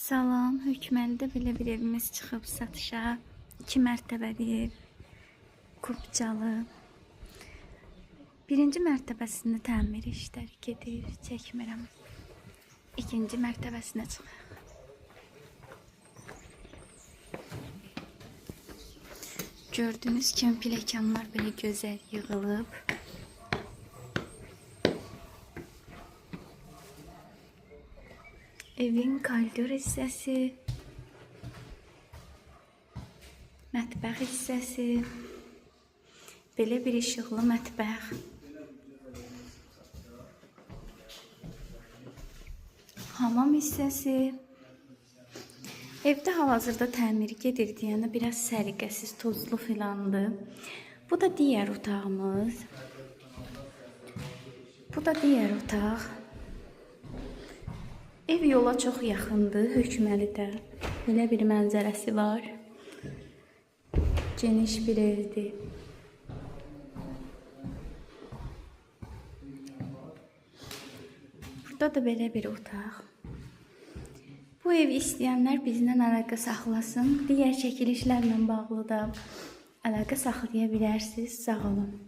Salam, Hökməlidə belə bir evimiz çıxıb satışa. 2 mərtəbəli, kubcalı. Birinci mərtəbəsində təmir işləri gedir, çəkmirəm. İkinci mərtəbəsinə çıxaq. Gördüyünüz kimi pilləkənlər belə gözəl yığılıb. Evin koridor hissəsi, mətbəx hissəsi, belə bir işıqlı mətbəx, hamam hissəsi. Evdə hal-hazırda təmir gedir deyəndə biraz səliqəsiz, tozlu filandı. Bu da digər otağımız. Bu da digər otaq. Ev yola çox yaxındır, Hökməlidə. Belə bir mənzərəsi var. Geniş bir evdir. Burada da belə bir otaq. Bu evi istəyənlər bizdən əlaqə saxlasın. Digər çəkilişlərlə bağlı da əlaqə saxlaya bilərsiniz. Sağ olun.